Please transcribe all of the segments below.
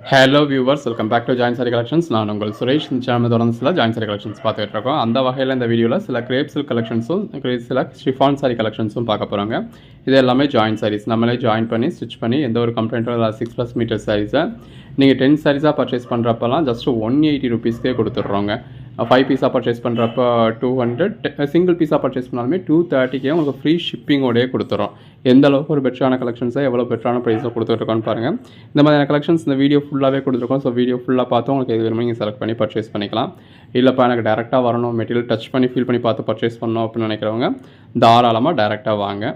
Hello viewers, welcome back to Jain sari collections. நான் உங்கள் சுரேஷ். இந்த சேனல் தொடர்ந்து சில ஜாயின் சாரி கலெக்ஷன்ஸ் பார்த்துட்டு இருக்கோம். அந்த வகையில் இந்த வீடியோவில் சில கிரேப் சில்க் கலெக்ஷன்ஸும் சில ஷிஃபான் சாரி கலெக்ஷன்ஸும் பார்க்க போகிறாங்க. இது எல்லாமே ஜாயின் சாரீஸ், நம்மளே ஜாயின் பண்ணி ஸ்டிச் பண்ணி எந்த ஒரு கம்ப்ளைண்ட்டும் இல்லை. 6+ மீட்டர் சாரீஸை நீங்கள் 10 சாரீஸாக பர்ச்சேஸ் பண்ணுறப்பெல்லாம் ஜஸ்ட் 180 ருபீஸ்க்கே கொடுத்துட்றோங்க. 5 பீஸாக பர்ச்சேஸ் பண்ணுறப்ப 200, சிங்கிள் பீஸாக பர்ச்சேஸ் பண்ணாலுமே 230 உங்களுக்கு ஃப்ரீ ஷிப்பிங்கோடையே கொடுத்துறோம். எந்த அளவுக்கு ஒரு பெட்டரான கலெக்ஷன்ஸை எவ்வளோ பெட்டரான ப்ரைஸில் கொடுத்துட்ருக்கோன்னு பாருங்கள். இந்த மாதிரியான கலெக்ஷன்ஸ் இந்த வீடியோ ஃபுல்லாகவே கொடுத்துருக்கோம். ஸோ வீடியோ ஃபுல்லாக பார்த்து உங்களுக்கு எது வேணுமோ நீங்கள் செலக்ட் பண்ணி பர்ச்சேஸ் பண்ணிக்கலாம். இல்லைப்பா எனக்கு டேரெக்டாக வரணும், மெட்டீரியல் டச் பண்ணி ஃபீல் பண்ணி பார்த்து பர்ச்சேஸ் பண்ணணும் அப்படின்னு நினைக்கிறவங்க தாராளமாக டேரெக்டாக வாங்க.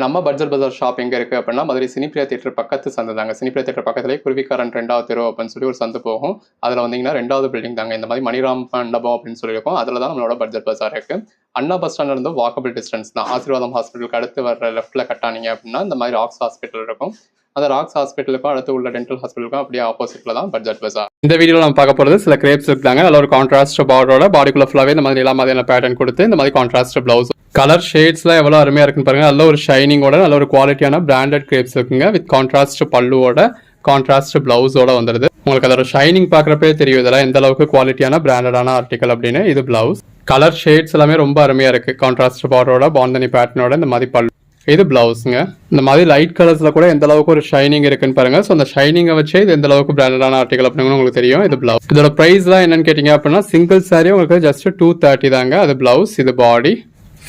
நம்ம பட்ஜெட் பஜார் ஷாப் எங்கே இருக்குது அப்படின்னா மதுரை சினிப்ரியா தியேட்டர் பக்கத்து சந்து தாங்க. சினிப்ரியா தியேட்டர் பக்கத்துலேயே குருவிக்காரன் 2வது தெரு அப்படின்னு சொல்லி ஒரு சந்து போகும். அதில் வந்தீங்கன்னா 2வது பில்டிங் தாங்க. இந்த மாதிரி மணிராம் மண்டபம் அப்படின்னு சொல்லியிருக்கோம். அதில் தான் நம்மளோட பட்ஜெட் பஜார் இருக்குது. அண்ணா பஸ் ஸ்டாண்ட் இருந்து வாக்கபிள் டிஸ்டன்ஸ் தான். ஆசீர்வாதம் ஹாஸ்பிட்டலுக்கு அடுத்து வர லெஃப்ட்டில் கட்டானீங்க அப்படின்னா இந்த மாதிரி ராக்ஸ் ஹாஸ்பிட்டல் இருக்கும். அந்த ராக்ஸ் ஹாஸ்பிட்டலுக்கும் அடுத்து உள்ள டென்டல் ஹாஸ்பிட்டலுக்கும் அப்படியே ஆப்போசிட்டில் தான் பட்ஜெட் பஜார். இந்த வீடியோவில் நம்ம பார்க்க போகிறது சில கிரேப்ஸ் இருக்காங்க. நல்ல ஒரு கான்ட்ராஸ்ட் பார்டரோட பாடிக்குள்ள ஃபுல்லாகவே இந்த மாதிரி எல்லா மாதிரியான பேட்டர்ன் கொடுத்து இந்த மாதிரி கான்ட்ராஸ்ட் ப்ளவுஸ் கலர் ஷேட்ஸ்லாம் எவ்வளோ அருமையாக இருக்குன்னு பாருங்கள். நல்ல ஒரு ஷைனிங்கோட நல்ல ஒரு குவாலிட்டியான பிராண்டட் கிரேப்ஸ் இருக்குங்க. வித் கான்ட்ராஸ்ட் பல்லுவோட கான்ட்ராஸ்ட் பிளவுஸோட வந்துடுது. உங்களுக்கு அதோட ஷைனிங் பார்க்குறப்பே தெரியும் இதெல்லாம் எந்த அளவுக்கு குவாலிட்டியான பிராண்டடான ஆர்டிகல் அப்படின்னு. இது பிளவுஸ் கலர் ஷேட்ஸ் எல்லாமே ரொம்ப அருமையாக இருக்குது. கான்ட்ராஸ்ட் பார்டரோட பாந்தனி பேட்டர்னோட இந்த மாதிரி பல்லு. இது பிளவுஸுங்க. இந்த மாதிரி லைட் கலர்ஸில் கூட எந்த அளவுக்கு ஒரு ஷைனிங் இருக்குன்னு பாருங்க. ஸோ அந்த ஷைனிங்கை வச்சு இது எந்த அளவுக்கு பிராண்டடான ஆர்டிகல் அப்படின்னு உங்களுக்கு தெரியும். இது பிளவுஸ். இதோட ப்ரைஸ்லாம் என்னன்னு கேட்டிங்க அப்படின்னா சிங்கிள் சாரி உங்களுக்கு ஜஸ்ட் 230 தாங்க. அது பிளவுஸ். இது பாடி.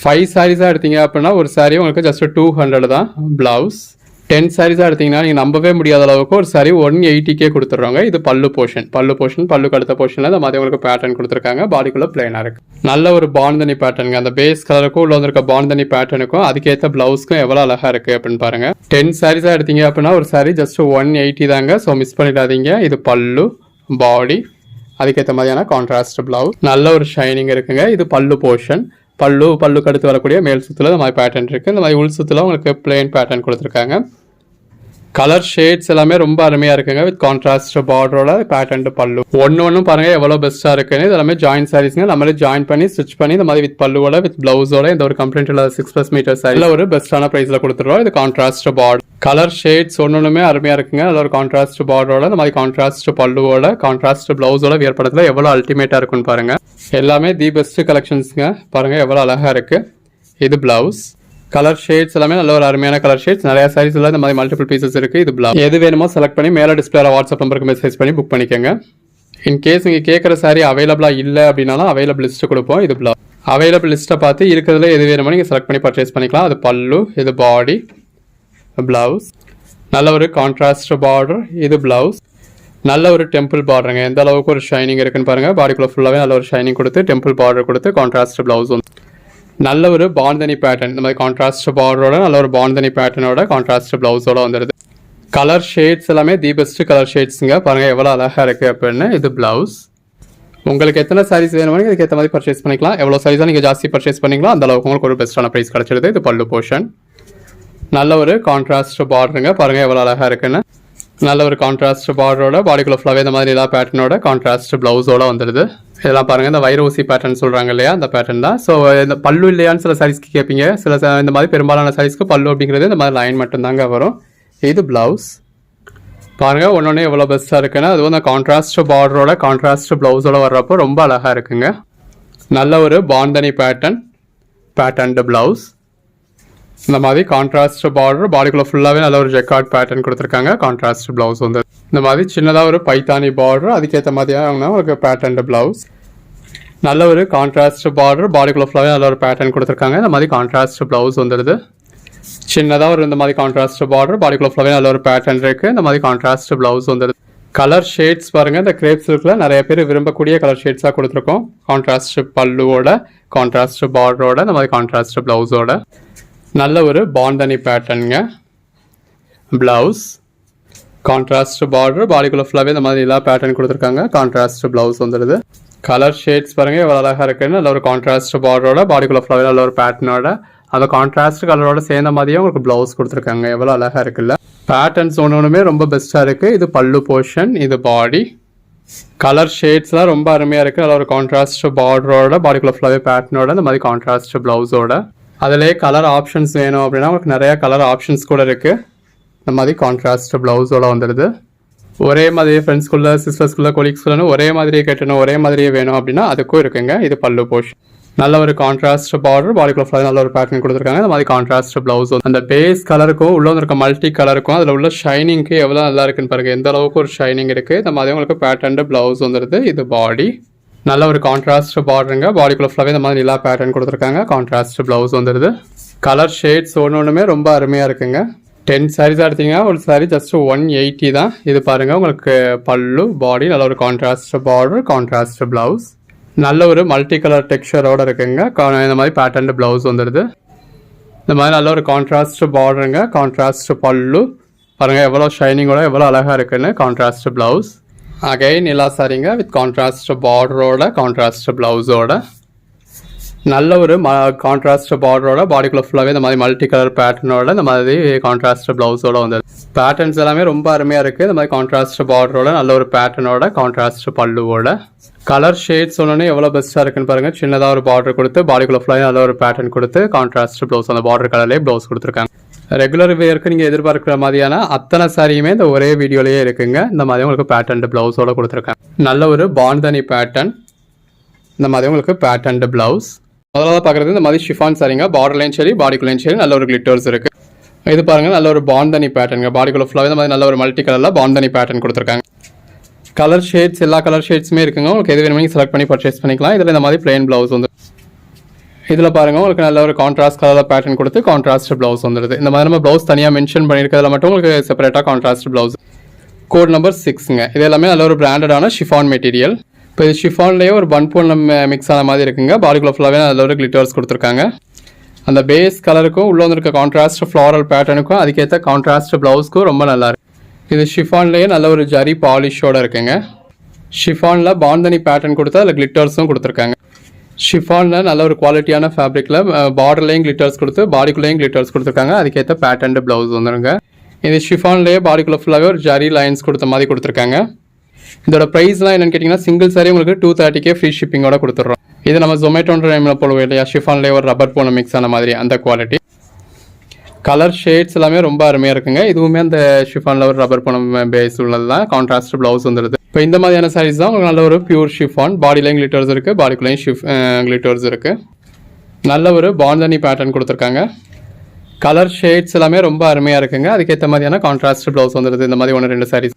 5 சாரீஸாக எடுத்தீங்க அப்படின்னா ஒரு சாரி உங்களுக்கு ஜஸ்ட் 200 தான் பிளவுஸ். 10 சாரீஸாக எடுத்தீங்கன்னா நீங்கள் நம்பவே முடியாத அளவுக்கு ஒரு சாரி 180 கொடுத்துட்றாங்க. இது பல்லு போர்ஷன். பல்லுக்கு அடுத்த போர்ஷனில் இந்த மாதிரி உங்களுக்கு பேட்டர்ன் கொடுத்துருக்காங்க. பாடிக்குள்ளே பிளைனாக இருக்குது. நல்ல ஒரு பாந்தனி பேட்டர்னுங்க. அந்த பேஸ் கலருக்கும் உள்ள வந்திருக்க பாந்தனி பேட்டர்னுக்கும் அதுக்கேற்ற பிளவுஸ்க்கும் எவ்வளோ அழகாக இருக்குது அப்படின்னு பாருங்கள். 10 சாரீஸாக எடுத்தீங்க அப்படின்னா ஒரு சாரி ஜஸ்ட் 180 தாங்க. ஸோ மிஸ் பண்ணிடாதீங்க. இது பல்லு, பாடி, அதுக்கேற்ற மாதிரியான கான்ட்ராஸ்ட் பிளவுஸ். நல்ல ஒரு ஷைனிங் இருக்குங்க. இது பல்லு போர்ஷன். பல்லுக்கு அடுத்து வரக்கூடிய மேல் சுற்றுல இந்த மாதிரி பேட்டர்ன் இருக்குது. இந்த மாதிரி உள் சுற்றுல உங்களுக்கு பிளெயின் பேட்டர்ன் கொடுத்துருக்காங்க. கலர் ஷேட்ஸ் எல்லாமே ரொம்ப அருமையாக இருக்குங்க. வித் கான்ட்ராஸ்ட் பார்டரோட பேட்டர்ன் பல்லு. ஒன்றும் பாருங்கள் எவ்வளோ பெஸ்ட்டாக இருக்குன்னு. இது எல்லாமே ஜாயின் சாரீஸ்ங்க. நம்மளே ஜாயின் பண்ணி ஸ்டிச் பண்ணி இந்த மாதிரி வித் பல்லுவோட வித் பிளவுஸோட இந்த ஒரு கம்ப்ளைண்ட் இல்லாத 6+ மீட்டர் சாரியில் ஒரு பெஸ்ட்டான ப்ரைஸில் கொடுத்துருவோம். இது கான்ட்ராஸ்ட் பார்டர். கலர் ஷேட்ஸ் ஒன்றுமே அருமையாக இருக்குங்க. அதில் ஒரு கான்ட்ராஸ்ட் பார்டரோட இந்த மாதிரி கான்ட்ராஸ்ட் பல்லுவோட கான்ட்ராஸ்ட் பிளவுஸோட வியற்படத்தில் எவ்வளோ அல்டிமேட்டாக இருக்குன்னு பாருங்கள். எல்லாமே தி பெஸ்ட் கலெக்ஷன்ஸுங்க. பாருங்கள் எவ்வளோ அழகாக இருக்குது. இது பிளவுஸ். கலர் ஷேட்ஸ் எல்லாமே நல்ல ஒரு அருமையான கலர் ஷேட்ஸ். நிறைய சாரீஸ்ல இந்த மாதிரி மல்டிபிள் பீசஸ் இருக்குது. இது பிளவுஸ். எது வேணுமோ செலக்ட் பண்ணி மேலே டிஸ்பிளேல வாட்ஸ்அப் நம்பருக்கு மெசேஜ் பண்ணி புக் பண்ணிக்கோங்க. இன்கேஸ் நீங்கள் கேட்குற சாரி அவைலபிளாக இல்லை அப்படின்னாலும் அவைலபிள் லிஸ்ட்டு கொடுப்போம். இது பிளவுஸ். அவைலபிள் லிஸ்ட்டை பார்த்து இருக்கிறதுல எது வேணுமோ நீங்கள் செலக்ட் பண்ணி பர்ச்சேஸ் பண்ணிக்கலாம். அது பல்லு, இது பாடி, பிளவுஸ். நல்ல ஒரு கான்ட்ராஸ்ட் பார்டர். இது பிளவுஸ். நல்ல ஒரு டெம்பிள் பார்டருங்க. எந்த அளவுக்கு ஒரு ஷைனிங் இருக்குன்னு பாருங்கள். பாடிக்குள்ள ஃபுல்லாகவே நல்ல ஒரு ஷைனிங் கொடுத்து டெம்பிள் பார்டர் கொடுத்து கான்ட்ராஸ்ட் பிளவுஸ். நல்ல ஒரு பாந்தனி பேட்டர்ன். இந்த மாதிரி கான்ட்ராஸ்ட் பார்டரோட நல்ல ஒரு பாந்தனி பேட்டர்னோட கான்ட்ராஸ்ட் பிளவுஸோட வந்துடுது. கலர் ஷேட்ஸ் எல்லாமே தி பெஸ்ட் கலர் ஷேட்ஸுங்க. பாருங்கள் எவ்வளோ அழகாக இருக்குது அப்படின்னு. இது பிளவுஸ். உங்களுக்கு எத்தனை சாரீஸ் வேணுமோ இதுக்கு ஏற்ற மாதிரி பர்ச்சேஸ் பண்ணிக்கலாம். எவ்வளோ சாரீஸாக நீங்கள் ஜாஸ்தி பர்ச்சேஸ் பண்ணிக்கலாம் அந்த அளவுக்கு உங்களுக்கு ஒரு பெஸ்ட்டான ப்ரைஸ் கிடச்சிடுது. இது பல்லு போர்ஷன். நல்ல ஒரு கான்ட்ராஸ்ட் பார்டருங்க. பாருங்கள் எவ்வளோ அழகாக இருக்குன்னு. நல்ல ஒரு கான்ட்ராஸ்ட் பார்டரோட பாடிக்குள்ள ஃபுல்லாகவே இந்த மாதிரி எல்லா பேட்டர்னோட கான்ட்ராஸ்ட் பிளவுஸோட வந்துடுது. இதெல்லாம் பாருங்கள் இந்த வைரோசி பேட்டர்ன் சொல்கிறாங்க இல்லையா, அந்த பேட்டர்ன் தான். ஸோ இந்த பல்லு இல்லையான்னு சில சாரீஸ்க்கு கேட்பீங்க. இந்த மாதிரி பெரும்பாலான சாரீஸ்க்கு பல்லு அப்படிங்கிறது இந்த மாதிரி லைன் மட்டும்தாங்க வரும். இது பிளவுஸ். பாருங்கள் ஒன்று எவ்வளோ பெஸ்ட்டாக இருக்குன்னு. அதுவும் இந்த கான்ட்ராஸ்ட் பார்டரோட கான்ட்ராஸ்ட் பிளவுஸோட வர்றப்போ ரொம்ப அழகாக இருக்குங்க. நல்ல ஒரு பாந்தனி பேட்டர்ன் பிளவுஸ். இந்த மாதிரி கான்ட்ராஸ்ட் பார்டர். பாடிக்குள்ள ஃபுல்லாகவே நல்ல ஒரு ஜெக்கார்ட் பேட்டர்ன் கொடுத்துருக்காங்க. கான்ட்ராஸ்ட் பிளவுஸ் வந்து இந்த மாதிரி சின்னதாக ஒரு பைத்தானி பார்டர். அதுக்கேற்ற மாதிரியான ஒரு பேட்டர்ன் பிளவுஸ். நல்ல ஒரு கான்ட்ராஸ்ட் பார்டர். பாடிக்குள்ள ஃபுல்லாகவே நல்ல ஒரு பேட்டர்ன் கொடுத்துருக்காங்க. இந்த மாதிரி கான்ட்ராஸ்ட் பிளவுஸ் வந்துடுது. சின்னதாக ஒரு இந்த மாதிரி கான்ட்ராஸ்ட் பார்டர். பாடிக்குள்ள ஃபுல்லாகவே நல்ல ஒரு பேட்டர்ன் இருக்குது. இந்த மாதிரி கான்ட்ராஸ்ட் பிளவுஸ் வந்துடுது. கலர் ஷேட்ஸ் பாருங்கள். இந்த கிரேப் சில்கில் நிறைய பேர் விரும்பக்கூடிய கலர் ஷேட்ஸாக கொடுத்துருக்கோம். கான்ட்ராஸ்ட் பல்லுவோட கான்ட்ராஸ்ட் பார்டரோட இந்த மாதிரி கான்ட்ராஸ்ட் பிளவுஸோட நல்ல ஒரு பாந்தனி பேட்டர்னுங்க. பிளவுஸ். Contrast border. பாடிக்குள்ள ஃபுல்லாகவே இந்த மாதிரி எல்லா பேட்டர்ன் கொடுத்துருக்காங்க. கான்ட்ராஸ்ட் பிளவுஸ் வந்துடுது. கலர் ஷேட்ஸ் பாருங்கள் எவ்வளோ அழகாக இருக்குன்னு. நல்ல ஒரு கான்ட்ராஸ்ட் பார்டரோட பாடிக்குள்ள ஃபுல்லாகவே நல்ல ஒரு பேட்டர்னோட அந்த கான்ட்ராஸ்ட் கலரோட சேர்ந்த மாதிரியே உங்களுக்கு பிளவுஸ் கொடுத்துருக்காங்க. எவ்வளோ அழகாக இருக்குல்ல. பேட்டர்ன்ஸ் ஒன்றுமே ரொம்ப பெஸ்ட்டாக இருக்குது. இது பல்லு போர்ஷன். இது பாடி. கலர் ஷேட்ஸ்லாம் ரொம்ப அருமையாக இருக்குது. நல்ல ஒரு கான்ட்ராஸ்ட் பார்டரோட பாடிக்குள்ள ஃபுல்லாகவே பேட்டர்னோட இந்த மாதிரி கான்ட்ராஸ்ட் பிளவுஸோட அதிலே கலர் ஆப்ஷன்ஸ் வேணும் அப்படின்னா உங்களுக்கு நிறைய கலர் ஆப்ஷன்ஸ் கூட இருக்குது. இந்த மாதிரி கான்ட்ராஸ்ட் பிளவுஸோட வந்துடுது. ஒரே மாதிரி ஃப்ரெண்ட்ஸ்குள்ளே சிஸ்டர்ஸ்குள்ளே கொலீக்ஸ்குள்ளே ஒரே மாதிரியே கட்டணும், ஒரே மாதிரியே வேணும் அப்படின்னா அதுக்கும் இருக்குங்க. இது பல்லு போர்ஷன். நல்ல ஒரு கான்ட்ராஸ்ட் பார்டர், பாடிக்குள்ள ஃபுல்லாக நல்ல ஒரு பேட்டர்ன் கொடுத்துருக்காங்க. இந்த மாதிரி கான்ட்ராஸ்ட் ப்ளவுஸ், அந்த பேஸ் கலருக்கும் உள்ள இருக்க மல்டி கலருக்கும் அதில் உள்ள ஷைனிங்க்கு எவ்வளோ நல்லா இருக்குன்னு பாருங்க. எந்த அளவுக்கு ஒரு ஷைனிங் இருக்குது. இந்த மாதிரி உங்களுக்கு பேட்டர்ன் ப்ளவுஸ் வந்துடுது. இது பாடி நல்ல ஒரு கான்ட்ராஸ்ட் பார்டருங்க. பாடிக்குள்ள ஃபுல்லாகவே இந்த மாதிரி எல்லா பேட்டர்ன் கொடுத்துருக்காங்க. கான்ட்ராஸ்ட் ப்ளவுஸ் வந்துடுது. கலர் ஷேட்ஸ் ஒன்றுமே ரொம்ப அருமையாக இருக்குங்க. 10 சாரீஸாக எடுத்தீங்கன்னா ஒரு சாரீ ஜஸ்ட் 180 தான். இது பாருங்கள், உங்களுக்கு பல்லு பாடி நல்ல ஒரு கான்ட்ராஸ்ட் பார்டர், கான்ட்ராஸ்ட் ப்ளவுஸ், நல்ல ஒரு மல்டி கலர் டெக்ஸ்சரோடு இருக்குங்க. இந்த மாதிரி பேட்டர்ன் ப்ளவுஸ் வந்துடுது. இந்த மாதிரி நல்ல ஒரு கான்ட்ராஸ்ட் பார்டருங்க, கான்ட்ராஸ்ட் பல்லு பாருங்கள் எவ்வளோ ஷைனிங்கோட எவ்வளோ அழகாக இருக்குன்னு. கான்ட்ராஸ்ட் ப்ளவுஸ் அகைன் எல்லா சாரிங்க வித் கான்ட்ராஸ்ட் பார்டரோட, கான்ட்ராஸ்ட் ப்ளவுஸோட, நல்ல ஒரு கான்ட்ராஸ்ட் பார்டரோட, பாடிக்குள்ள ஃபுல்லாகவே இந்த மாதிரி மல்டி கலர் பேட்டர்னோட, இந்த மாதிரி கான்ட்ராஸ்ட் ப்ளவுஸோட வந்து பேட்டர்ன்ஸ் எல்லாமே ரொம்ப அருமையாக இருக்குது. இந்த மாதிரி கான்ட்ராஸ்ட் பார்டரோட, நல்ல ஒரு பேட்டர்னோட, கான்ட்ராஸ்ட் பல்லுவோட, கலர் ஷேட்ஸ் ஒன்று எவ்வளோ பெஸ்ட்டாக இருக்குன்னு பாருங்கள். சின்னதாக ஒரு பார்டர் கொடுத்து பாடிக்குள்ள ஃபுல்லாக நல்ல ஒரு பேட்டர்ன் கொடுத்து கான்ட்ராஸ்ட் ப்ளவுஸ், அந்த பார்டர் கலர்லேயே ப்ளவுஸ் கொடுத்துருக்காங்க. ரெகுலர் வேருக்கு நீங்கள் எதிர்பார்க்குற மாதிரியான அத்தனை சாரியுமே இந்த ஒரே வீடியோலேயே இருக்குங்க. இந்த மாதிரி உங்களுக்கு பேட்டர்ன் ப்ளவுஸோட கொடுத்துருக்காங்க. நல்ல ஒரு பாந்தனி பேட்டர்ன், இந்த மாதிரி உங்களுக்கு பேட்டர்ன் ப்ளவுஸ். முதல்ல பார்க்குறது இந்த மாதிரி ஷிஃபான் சாரிங்க. பார்டர்லையும் சரி பாடிக்குள்ளேயும் சரி நல்ல ஒரு கிளிட்டர்ஸ் இருக்குது. இது பாருங்கள் நல்ல ஒரு பாந்தனி பேட்டர்னுங்க. பாடிக்குள்ள ஃபுல்லாகவே இந்த மாதிரி நல்ல ஒரு மல்டி கலரில் பாந்தனி பேட்டர்ன் கொடுத்துருக்காங்க. கலர் ஷேட்ஸ் எல்லா கலர் ஷேட்ஸுமே இருக்குங்க. உங்களுக்கு எது வேணுமோ செலக்ட் பண்ணி பர்ச்சேஸ் பண்ணிக்கலாம். இதில் இந்த மாதிரி பிளெயின் ப்ளவுஸ் வந்து இதில் பாருங்கள் உங்களுக்கு நல்ல ஒரு கான்ட்ராஸ்ட் கலரில் பேட்டர்ன் கொடுத்து கான்ட்ராஸ்ட் ப்ளவுஸ் வந்துடுது. இந்த மாதிரி நம்ம ப்ளவுஸ் தனியாக மென்ஷன் பண்ணியிருக்கிறதுல மட்டும் உங்களுக்கு செப்பரேட்டாக கான்ட்ராஸ்ட் ப்ளவுஸ். கோட் நம்பர் 6ங்க. இது எல்லாமே நல்ல ஒரு பிராண்டடான ஷிஃபான் மெட்டீரியல். இப்போ இது ஷிஃபான்லேயே ஒரு பன்பூன் மிக்ஸ் ஆன மாதிரி இருக்குங்க. பாடிக்குள்ள ஃபுல்லாகவே நல்ல ஒரு கிளிட்டர்ஸ் கொடுத்துருக்காங்க. அந்த பேஸ் கலருக்கும் உள்ள வந்துருக்க கான்ட்ராஸ்ட் ஃப்ளாரல் பேட்டர்னுக்கும் அதுக்கேற்ற கான்ட்ராஸ்ட் ப்ளவுஸ்க்கும் ரொம்ப நல்லா இருக்கு. இது ஷிஃபான்லேயே நல்ல ஒரு ஜரி பாலிஷோட இருக்குங்க. ஷிஃபானில் பாந்தனி பேட்டர்ன் கொடுத்தா அதில் கிளிட்டர்ஸும் கொடுத்துருக்காங்க. ஷிஃபானில் நல்ல ஒரு குவாலிட்டியான ஃபேப்ரிக்கில் பார்டர்லேயும் கிளிட்டர்ஸ் கொடுத்து பாடிக்குள்ளேயும் கிளிட்டர்ஸ் கொடுத்துருக்காங்க. அதுக்கேற்ற பேட்டர்ன் ப்ளவுஸ் வந்துருங்க. இது ஷிஃபான்லேயே பாடிக்குள்ள ஃபுல்லாகவே ஒரு ஜரி லைன்ஸ் கொடுத்த மாதிரி கொடுத்துருக்காங்க. இதோட ப்ரைஸ்லாம் என்னென்னு கேட்டிங்கன்னா சிங்கிள் சாரி உங்களுக்கு 230 ஃப்ரீ ஷிப்பிங்கோட கொடுத்துட்றோம். இது நம்ம ஜொமேட்டோன்ற டைமில் போடுவோம் இல்லையா, ஷிஃபான்லேயே ஒரு ரப்பர் போன மிக்ஸ் ஆன மாதிரி அந்த குவாலிட்டி. கலர் ஷேட்ஸ் எல்லாமே ரொம்ப அருமையாக இருக்குங்க. இதுவுமே அந்த ஷிஃபானில் ஒரு ரப்பர் போன பேஸ் உள்ளது தான். கான்ட்ராஸ்ட் ப்ளவுஸ் வந்துடுது. இப்போ இந்த மாதிரியான சாரீஸ் தான் உங்களுக்கு நல்ல ஒரு பியூர் ஷிஃபான். பாடிலையும் கிளிட்டர்ஸ் இருக்குது, பாடிக்குள்ளேயும் கிளிட்டர்ஸ் இருக்குது. நல்ல ஒரு பாந்தனி பேட்டர்ன் கொடுத்துருக்காங்க. கலர் ஷேட்ஸ் எல்லாமே ரொம்ப அருமையாக இருக்குங்க. அதுக்கேற்ற மாதிரியான கான்ட்ராஸ்ட் ப்ளவுஸ் வந்துடுது. இந்த மாதிரி 1-2 சாரீஸ்.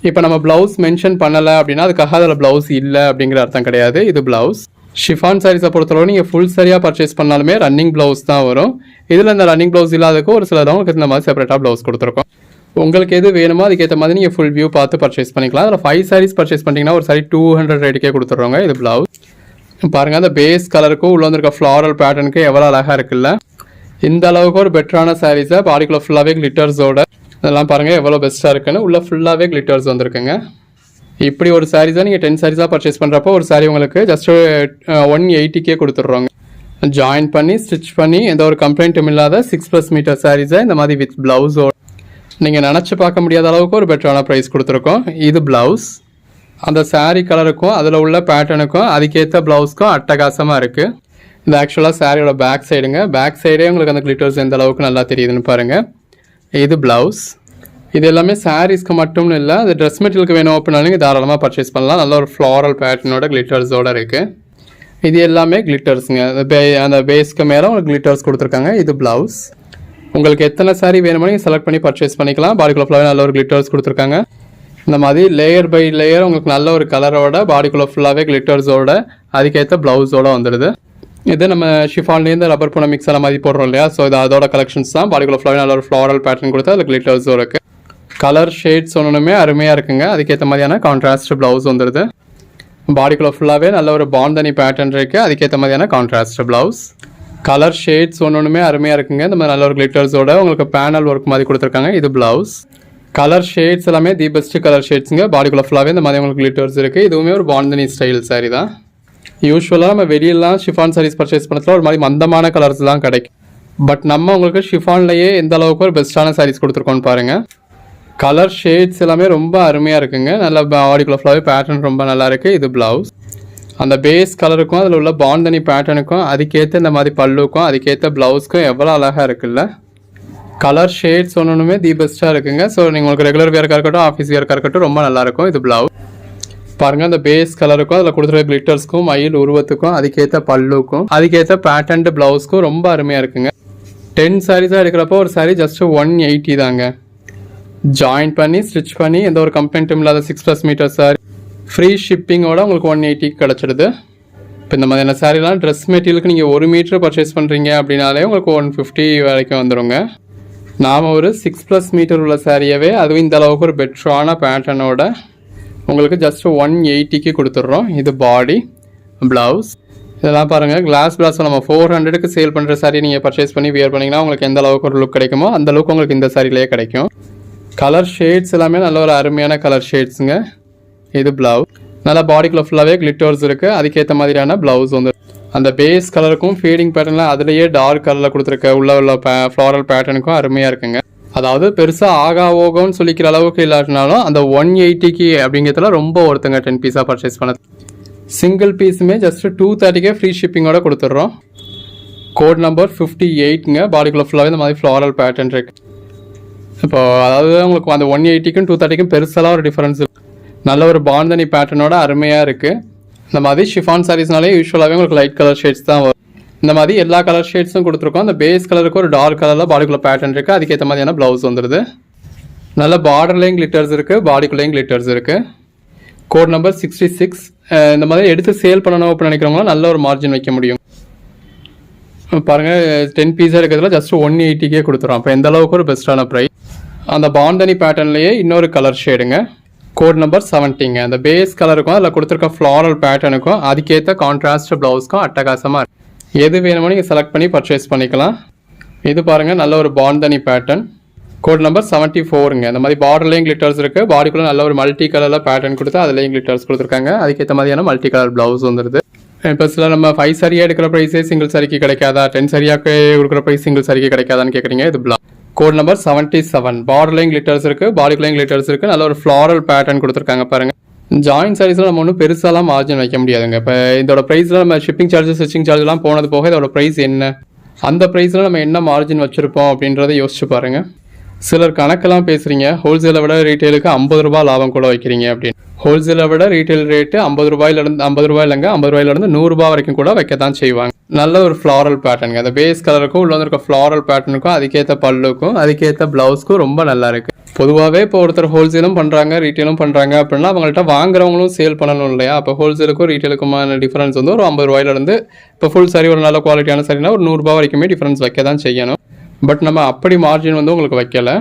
இப்போ நம்ம ப்ளவுஸ் மென்ஷன் பண்ணலை அப்படின்னா அதுக்காக அதில் ப்ளவுஸ் இல்லை அப்படிங்கிற அர்த்தம் கிடையாது. இது ப்ளவுஸ். ஷிஃபான் சாரீஸை பொறுத்தளவு நீங்கள் ஃபுல் சரியாக பர்ச்சேஸ் பண்ணாலுமே ரன்னிங் ப்ளவுஸ் தான் வரும். இதில் இந்த ரன்னிங் ப்ளவுஸ் இல்லாததுக்கு ஒரு சில தான் உங்களுக்கு இந்த மாதிரி செப்பரேட்டாக ப்ளவுஸ் கொடுத்துருக்கோம். உங்களுக்கு எது வேணுமோ அதுக்கேற்ற மாதிரி நீங்கள் ஃபுல் வியூ பார்த்து பர்ச்சேஸ் பண்ணிக்கலாம். அதில் 5 சாரீஸ் பர்ச்சேஸ் பண்ணிங்கன்னா ஒரு சாரி 200 ரேட்டுக்கே கொடுத்துட்றோங்க. இது ப்ளவுஸ் பாருங்கள். அந்த பேஸ் கலருக்கும் உள்ள வந்துருக்க ஃப்ளாரல் பேட்டர்னுக்கு எவ்வளோ அழகாக இருக்குல்ல. இந்த அளவுக்கு ஒரு பெட்டரான சாரீஸை பாடிக்குள்ள ஃபுல்லாகவே கிளிட்டர்ஸோட இதெல்லாம் பாருங்கள் எவ்வளோ பெஸ்ட்டாக இருக்குன்னு. உள்ள ஃபுல்லாகவே கிளிட்டர்ஸ் வந்துருக்குங்க. இப்படி ஒரு சாரீஸாக நீங்கள் 10 சாரீஸாக பர்ச்சேஸ் பண்ணுறப்போ ஒரு சாரீ உங்களுக்கு ஜஸ்ட் 180க்கே கொடுத்துட்றோங்க. ஜாயின் பண்ணி ஸ்டிச் பண்ணி எந்த ஒரு கம்ப்ளைண்ட்டும் இல்லாத 6+ மீட்டர் சாரீஸை இந்த மாதிரி வித் ப்ளவுஸோட நீங்கள் நினச்சி பார்க்க முடியாத அளவுக்கு ஒரு பெட்டரான ப்ரைஸ் கொடுத்துருக்கோம். இது ப்ளவுஸ். அந்த சாரீ கலருக்கும் அதில் உள்ள பேட்டர்னுக்கும் அதுக்கேற்ற ப்ளவுஸ்க்கும் அட்டகாசமாக இருக்குது. இது ஆக்சுவலாக சாரியோட பேக் சைடுங்க. பேக் சைடே உங்களுக்கு அந்த கிளிட்டர்ஸ் எந்த அளவுக்கு நல்லா தெரியுதுன்னு பாருங்கள். இது ப்ளவுஸ். இது எல்லாமே சாரீஸ்க்கு மட்டும் இல்லை, அது ட்ரெஸ் மெட்டீரியலுக்கு வேணும் அப்படின்னாலும் நீங்கள் தாராளமாக பர்ச்சேஸ் பண்ணலாம். நல்ல ஒரு ஃப்ளாரல் பேட்டர்னோட கிளிட்டர்ஸோடு இருக்குது. இது எல்லாமே கிளிட்டர்ஸுங்க. அந்த பேஸ்க்கு மேலே உங்களுக்கு கிளிட்டர்ஸ் கொடுத்துருக்காங்க. இது ப்ளவுஸ். உங்களுக்கு எத்தனை சாரீ வேணுமோ நீங்கள் செலக்ட் பண்ணி பர்ச்சேஸ் பண்ணிக்கலாம். பாடிக்குள்ள ஃபுல்லாகவே நல்ல ஒரு கிளிட்டர்ஸ் கொடுத்துருக்காங்க. இந்த மாதிரி லேயர் பை லேயர் உங்களுக்கு நல்ல ஒரு கலரோட பாடிக்குள்ள ஃபுல்லாகவே கிளிட்டர்ஸோட அதுக்கேற்ற ப்ளவுஸோடு வந்துடுது. இது நம்ம ஷிஃபான்லேருந்து ரப்பர் போன மிக்ஸ் ஆன மாதிரி போடுறோம் இல்லையா, ஸோ இது அதோட கலெக்ஷன்ஸ் தான். பாடிக்குள்ள ஃபுல்லாகவே நல்ல ஒரு ஃப்ளாரல் பேட்டர்ன் கொடுத்து அதில் கிளிட்டர்ஸும் இருக்குது. கலர் ஷேட்ஸ் ஒன்றுமே அருமையாக இருக்குங்க. அதுக்கேற்ற மாதிரியான கான்ட்ராஸ்ட் ப்ளவுஸ் வந்துடுது. பாடிக்குள்ள ஃபுல்லாகவே நல்ல ஒரு பாந்தனி பேட்டர்ன் இருக்குது. அதுக்கேற்ற மாதிரியான கான்ட்ராஸ்ட் ப்ளவுஸ். கலர் ஷேட்ஸ் ஒன்றுமே அருமையாக இருக்குங்க. இந்த மாதிரி நல்ல ஒரு கிளிட்டர்ஸோட உங்களுக்கு பேனல் ஒர்க் மாதிரி கொடுத்துருக்காங்க. இது ப்ளவுஸ். கலர் ஷேட்ஸ் எல்லாமே தி பெஸ்ட் கலர் ஷேட்ஸுங்க. பாடிக்குள்ள ஃபுல்லாகவே இந்த மாதிரி உங்களுக்கு கிளிட்டர்ஸ் இருக்குது. இதுவுமே ஒரு பாந்தனி ஸ்டைல் சாரி தான். யூஸ்வலாக நம்ம வெளியெல்லாம் ஷிஃபான் சாரீஸ் பர்ச்சேஸ் பண்ணத்துல ஒரு மாதிரி மந்தமான கலர்ஸ்லாம் கிடைக்கும். பட் நம்ம உங்களுக்கு ஷிஃபான்லேயே எந்த அளவுக்கு ஒரு பெஸ்ட்டான சாரீஸ் கொடுத்துருக்கோன்னு பாருங்கள். கலர் ஷேட்ஸ் எல்லாமே ரொம்ப அருமையாக இருக்குங்க. நல்ல பாடிக்குள்ள ஃபுல்லாகவே பேட்டர்ன் ரொம்ப நல்லா இருக்குது. இது ப்ளவுஸ். அந்த பேஸ் கலருக்கும் அதில் உள்ள பாந்தனி பேட்டர்னுக்கும் அதுக்கேற்ற இந்த மாதிரி பல்லுக்கும் அதுக்கேற்ற ப்ளவுஸ்க்கும் எவ்வளோ அழகாக இருக்குல்ல. கலர் ஷேட்ஸ் ஒன்றுமே தி பெஸ்ட்டாக இருக்குங்க. ஸோ நீங்கள் உங்களுக்கு ரெகுலர் வேர்க்காக இருக்கட்டும், ஆஃபீஸ் வேர்க்காக இருக்கட்டும் ரொம்ப நல்லாயிருக்கும். இது ப்ளவுஸ் பாருங்கள், அந்த பேஸ் கலருக்கும் அதில் கொடுத்துருக்க கிளிட்டர்ஸ்க்கும் மயில் உருவத்துக்கும் அதுக்கேற்ற பல்லுக்கும் அதுக்கேற்ற பேட்டர்ன் ப்ளவுஸ்க்கும் ரொம்ப அருமையாக இருக்குங்க. 10 சாரீஸாக எடுக்கிறப்போ ஒரு சாரீ ஜஸ்ட் 180 தாங்க. ஜாயின் பண்ணி ஸ்டிச் பண்ணி எந்த ஒரு கம்ப்ளைண்ட்டும் இல்லாத 6+ மீட்டர் சாரி ஃப்ரீ ஷிப்பிங்கோட உங்களுக்கு 180 கிடச்சிடுது. இப்போ இந்த மாதிரியான சாரீலாம் ட்ரெஸ் மெட்டீரியலுக்கு நீங்கள் 1 மீட்டர் பர்ச்சேஸ் பண்ணுறீங்க அப்படின்னாலே உங்களுக்கு 150 வரைக்கும் வந்துடுங்க. நாம் ஒரு 6+ மீட்டர் உள்ள சாரியவே அதுவும் இந்த அளவுக்கு ஒரு பெட்டரான பேட்டர்னோட உங்களுக்கு ஜஸ்ட் 180க்கு கொடுத்துட்றோம். இது பாடி ப்ளவுஸ். இதெல்லாம் பாருங்கள், கிளாஸ் ப்ளவுஸ் நம்ம 400க்கு சேல் பண்ணுற சாரீ நீங்கள் பர்ச்சேஸ் பண்ணி வியர் பண்ணிங்கன்னா உங்களுக்கு எந்த அளவுக்கு ஒரு லுக் கிடைக்குமோ அந்த அளவுக்கு உங்களுக்கு இந்த சாரிலேயே கிடைக்கும். கலர் ஷேட்ஸ் எல்லாமே நல்ல ஒரு அருமையான கலர் ஷேட்ஸுங்க. இது ப்ளவுஸ். நல்லா பாடிக்குள்ள ஃபுல்லாகவே கிளிட்டர்ஸ் இருக்குது. அதுக்கேற்ற மாதிரியான ப்ளவுஸ் வந்து அந்த பேஸ் கலருக்கும் ஃபீடிங் பேட்டர்னில் அதுலேயே டார்க் கலரில் கொடுத்துருக்க உள்ள ஃப்ளாரல் பேட்டர்னுக்கும் அருமையாக இருக்குங்க. அதாவது பெருசாக ஓகோன்னு சொல்லிக்கிற அளவுக்கு இல்லாட்டினாலும் அந்த 180க்கு அப்படிங்கிறதுல ரொம்ப ஒருத்தங்க 10 பீஸாக பர்ச்சேஸ் பண்ணது. சிங்கிள் பீஸுமே ஜஸ்ட் 230க்கே ஃப்ரீ ஷிப்பிங்கோட கொடுத்துட்றோம். Code number 58ங்க. பாடிக்குள்ள ஃபுல்லாகவே இந்த மாதிரி ஃப்ளாரல் பேட்டர்ன் இருக்கு. இப்போ அதாவது உங்களுக்கு அந்த 180க்கும் 230க்கும் பெருசெல்லாம் ஒரு டிஃபரன்ஸ் இருக்குது. நல்ல ஒரு பாந்தனி பேட்டர்னோட அருமையாக இருக்குது. இந்த மாதிரி ஷிஃபான் சாரீஸ்னாலே யூஸ்வலாகவே உங்களுக்கு லைட் கலர் ஷேட்ஸ் தான் வரும். இந்த மாதிரி எல்லா கலர் ஷேட்ஸும் கொடுத்துருக்கோம். அந்த பேஸ் கலருக்கு ஒரு டார்க் கலரில் பாடிக்குள்ள பேட்டர்ன் இருக்குது. அதுக்கேற்ற மாதிரியான ப்ளவுஸ் வந்துடுது. நல்ல பார்டர்லேயும் கிளிட்டர்ஸ் இருக்குது, பாடிக்குள்ளேயும் கிளிட்டர்ஸ் இருக்குது. Code number 66. இந்த மாதிரி எடுத்து சேல் பண்ணணும் அப்படின்னு நினைக்கிறவங்களாம் நல்ல ஒரு மார்ஜின் வைக்க முடியும். பாருங்கள், 10 பீஸாக இருக்கிறதுல ஜஸ்ட் 180க்கே கொடுத்துறோம். அப்போ எந்த அளவுக்கு ஒரு பெஸ்ட்டான ப்ரைஸ். அந்த பாந்தனி பேட்டர்ன்லேயே இன்னொரு கலர் ஷேடுங்க. கோட் நம்பர் 70ங்க. அந்த பேஸ் கலருக்கும் அதில் கொடுத்துருக்க ஃப்ளாரல் பேட்டர்னுக்கும் அதுக்கேற்ற கான்ட்ராஸ்ட் ப்ளவுஸ்க்கும் அட்டகாசமாக இருக்குது. எது வேணுமோ நீங்கள் செலக்ட் பண்ணி பர்ச்சேஸ் பண்ணிக்கலாம். இது பாருங்கள், நல்ல ஒரு பாந்தனி பேட்டர்ன். கோட் நம்பர் 74ங்க. இந்த மாதிரி பார்டர்லேயும் கிளிட்டர்ஸ் இருக்குது. பாடிக்குள்ளே நல்ல ஒரு மல்டி கலரில் பேட்டர்ன் கொடுத்து அதுலேயும் கிளிட்டர்ஸ் கொடுத்துருக்காங்க. அதுக்கேற்ற மாதிரியான மல்டி கலர் ப்ளவுஸ் வந்துடுது. இப்போ சில நம்ம 5 சாரியாக எடுக்கிற ப்ரைஸே சிங்கிள் சாரிக்கு கிடைக்காதா, 10 சாரியாக கொடுக்குற ப்ரைஸ் சிங்கிள் சாரிக்கு கிடைக்காதான்னு கேட்குறீங்க. இது ப்ளவுஸ். Code number 77. பார்டர்லேயும் கிளிட்டர்ஸ் இருக்குது, பாடிக்குள்ளேயும் கிளிட்டர்ஸ் இருக்குது. நல்ல ஒரு ஃப்ளாரல் பேட்டர்ன் கொடுத்துருக்காங்க பாருங்கள். ஜாயின் சாரீஸில் நம்ம ஒன்றும் பெருசாலாம் மார்ஜின் வைக்க முடியாதுங்க. இப்போ இதோட ப்ரைஸில் நம்ம ஷிப்பிங் சார்ஜஸ் ஸ்டிச்சிங் சார்ஜெலாம் போனது போக இதோட ப்ரைஸ் என்ன, அந்த ப்ரைஸில் நம்ம என்ன மார்ஜின் வச்சுருப்போம் அப்படின்றத யோசிச்சு பாருங்கள். சிலர் கணக்கெல்லாம் பேசுகிறீங்க, ஹோல்சேலை விட ரீட்டெயிலுக்கு 50 ரூபா லாபம் கூட வைக்கிறீங்க அப்படின்னு. ஹோல்சேலை விட ரீட்டைல் ரேட்டு 50 ரூபாயிலேருந்து 50 ரூபாயிலங்க 50 ரூபாயிலேருந்து 100 ரூபா வரைக்கும் கூட வைக்க தான் செய்வாங்க. நல்ல ஒரு ஃப்ளாரல் பேட்டர்னுங்க. அந்த பேஸ் கலருக்கும் உள்ள இருக்க ஃப்ளாரல் பேட்டர்னுக்கும் அதுக்கேற்ற பல்லுக்கும் அதுக்கேற்ற ப்ளவுஸ்க்கும் ரொம்ப நல்லா இருக்குது. பொதுவாகவே இப்போ ஒருத்தர் ஹோல்சேலும் பண்ணுறாங்க ரீட்டெயிலும் பண்ணுறாங்க அப்படின்னா அவங்கள்ட்ட வாங்குறவங்களும் சேல் பண்ணணும் இல்லையா. அப்போ ஹோல்சேலுக்கும் ரீட்டெயிலுக்குமான டிஃபரன்ஸ் வந்து ஒரு 50 ரூபாயிலேருந்து இப்போ ஃபுல் சாரி ஒரு நல்ல குவாலிட்டியான சாரினா ஒரு 100 ரூபா வரைக்குமே டிஃபரன்ஸ் வைக்க தான் செய்யணும். பட் நம்ம அப்படி மார்ஜின் வந்து உங்களுக்கு வைக்கலை.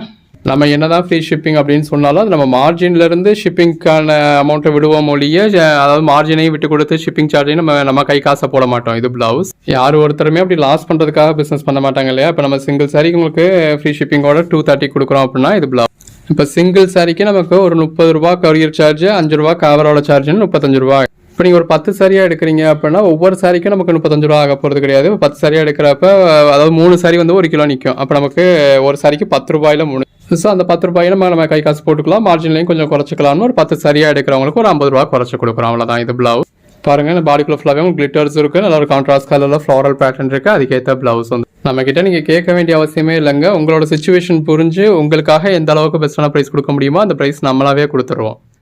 நம்ம என்ன தான் ஃப்ரீ ஷிப்பிங் அப்படின்னு சொன்னாலும் அது நம்ம மார்ஜின்லேருந்து ஷிப்பிங்க்கான அமௌண்ட்டை விடுவோம் மொழியே, அதாவது மார்ஜினையும் விட்டு கொடுத்து ஷிப்பிங் சார்ஜையும் நம்ம கை காசை போட மாட்டோம். இது ப்ளவுஸ். யார் ஒருத்தருமே அப்படி லாஸ் பண்ணுறதுக்காக பிஸ்னஸ் பண்ண மாட்டாங்க இல்லையா. இப்போ நம்ம சிங்கிள் சாரிக்கு உங்களுக்கு ஃப்ரீ ஷிப்பிங்கோட 230 கொடுக்குறோம் அப்படின்னா இது ப்ளவுஸ். இப்போ சிங்கிள் சாரிக்கு நமக்கு ஒரு 30 ரூபா கொரியர் சார்ஜ், 5 ரூபா கவரோட சார்ஜ்னு 35 ரூபா. இப்போ நீங்கள் ஒரு 10 சாரியாக எடுக்கிறீங்க அப்படின்னா ஒவ்வொரு சாரிக்கும் நமக்கு 35 ரூபா ஆக போகிறது கிடையாது. 10 சாரியாக எடுக்கிறப்ப அதாவது 3 சாரி வந்து 1 கிலோ நிற்கும். அப்போ நமக்கு ஒரு சாரிக்கு 10 ரூபாயில் 3. ஸோ அந்த 10 ரூபாயில் நம்ம கை காசு போட்டுக்கலாம், மார்ஜின்லையும் கொஞ்சம் குறைச்சிக்கலாம்னு ஒரு 10 சாரியாக எடுக்கிறவங்களுக்கு ஒரு 50 ரூபா குறைச்சி கொடுக்குறோம். அவ்வளோதான். இது ப்ளவுஸ். பாருங்கள், இந்த பாடிக்குள்ள ஃபுல்லாகவே உங்களுக்கு கிளிட்டர்ஸ் இருக்குது, நல்ல ஒரு கான்ட்ராஸ்ட் கலரில் ஃப்ளாரல் பேட்டர்ன் இருக்குது. அதுக்கேற்ற ப்ளவுஸ் வந்து நம்மக்கிட்ட நீங்கள் கேட்க வேண்டிய அவசியமே இல்லைங்க. உங்களோட சிச்சுவேஷன் புரிஞ்சு உங்களுக்காக எந்த அளவுக்கு பெஸ்ட்டான ப்ரைஸ் கொடுக்க முடியுமோ அந்த ப்ரைஸ் நம்மளாவே கொடுத்துருவோம்.